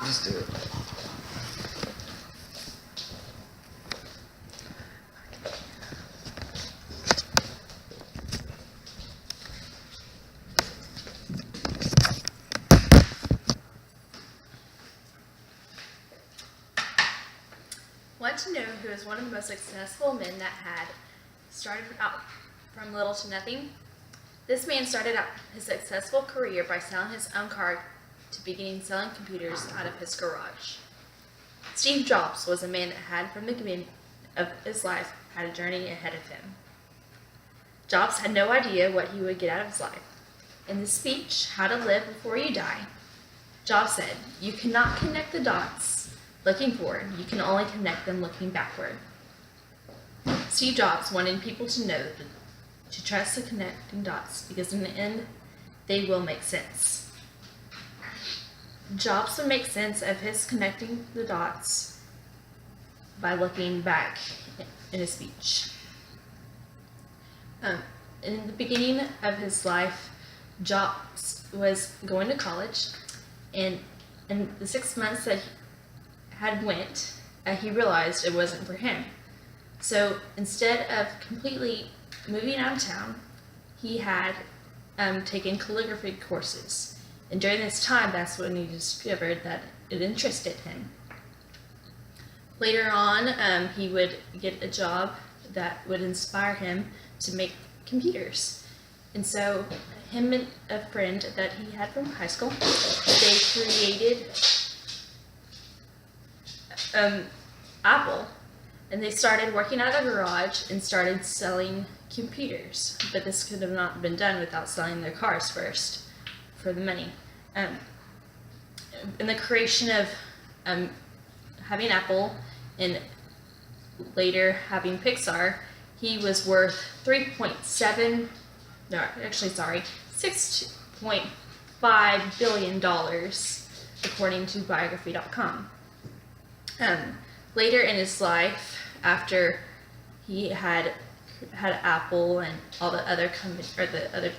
Just do it. Want to know who is one of the most successful men that had started out from little to nothing? This man started out his successful career by selling his own car to beginning selling computers out of his garage. Steve Jobs was a man that had, from the beginning of his life, had a journey ahead of him. Jobs had no idea what he would get out of his life. In his speech, How to Live Before You Die, Jobs said, "You cannot connect the dots looking forward, you can only connect them looking backward." Steve Jobs wanted people to know to trust the connecting dots because in the end, they will make sense. Jobs would make sense of his connecting the dots by looking back in his speech. In the beginning of his life, Jobs was going to college, and in the 6 months that he had went, he realized it wasn't for him. So instead of completely moving out of town, he had taken calligraphy courses. And during this time, that's when he discovered that it interested him. Later on, he would get a job that would inspire him to make computers. And so him and a friend that he had from high school, they created Apple, and they started working out of a garage and started selling computers. But this could have not been done without selling their cars first for the money. In the creation of having Apple and later having Pixar, he was worth $6.5 billion, according to Biography.com. Later in his life, after he had Apple and all the other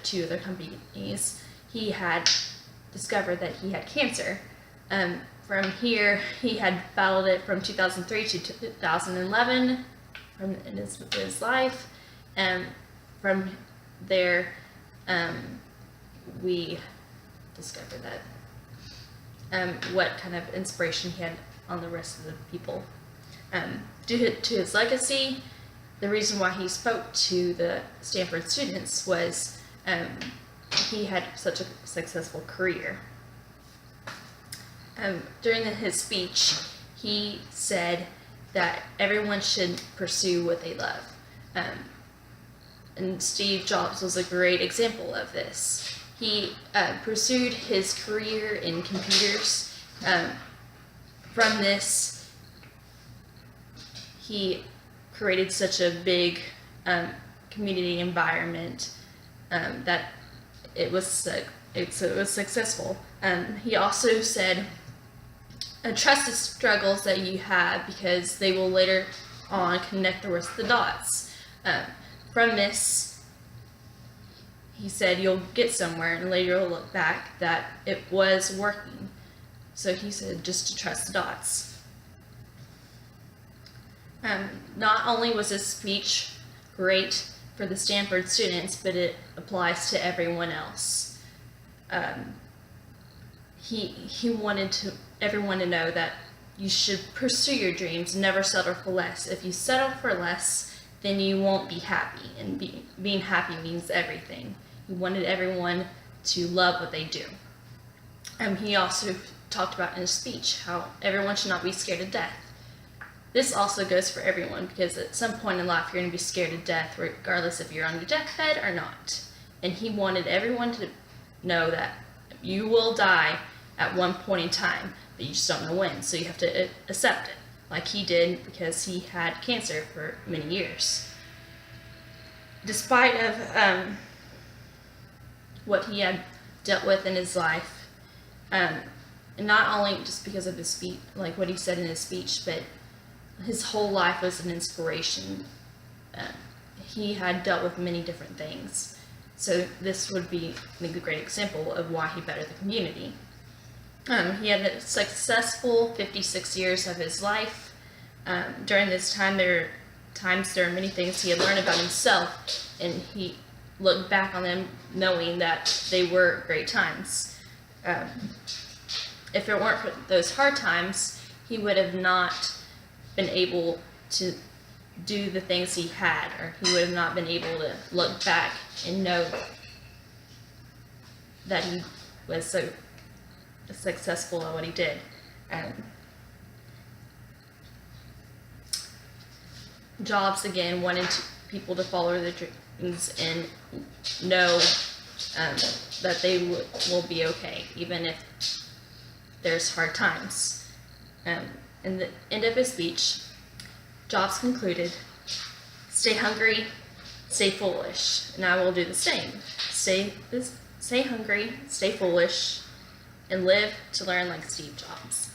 two other companies, he had discovered that he had cancer. From here, he had battled it from 2003 to 2011 in his life. From there, we discovered that what kind of inspiration he had on the rest of the people. Due to his legacy, the reason why he spoke to the Stanford students was he had such a successful career. During his speech, he said that everyone should pursue what they love. And Steve Jobs was a great example of this. He pursued his career in computers. From this, he created such a big community environment that it was successful. He also said, trust the struggles that you have because they will later on connect the rest of the dots. From this, he said, you'll get somewhere and later you'll look back that it was working. So he said just to trust the dots. Not only was his speech great for the Stanford students, but it applies to everyone else. He wanted everyone to know that you should pursue your dreams, never settle for less. If you settle for less, then you won't be happy, and being happy means everything. He wanted everyone to love what they do. He also talked about in his speech how everyone should not be scared of death. This also goes for everyone because at some point in life you're going to be scared to death regardless if you're on your deathbed or not. And he wanted everyone to know that you will die at one point in time, but you just don't know when, so you have to accept it, like he did because he had cancer for many years. Despite of what he had dealt with in his life, and not only just because of his speech, like what he said in his speech, but his whole life was an inspiration. He had dealt with many different things. So this would be a great example of why he bettered the community. He had a successful 56 years of his life. During this time, there were many things he had learned about himself, and he looked back on them knowing that they were great times. If it weren't for those hard times, he would have not been able to do the things he had, or he would have not been able to look back and know that he was so successful at what he did. Jobs, again, wanted people to follow their dreams and know that they will be okay, even if there's hard times. In the end of his speech, Jobs concluded, "Stay hungry, stay foolish, and I will do the same. Stay hungry, stay foolish, and live to learn like Steve Jobs."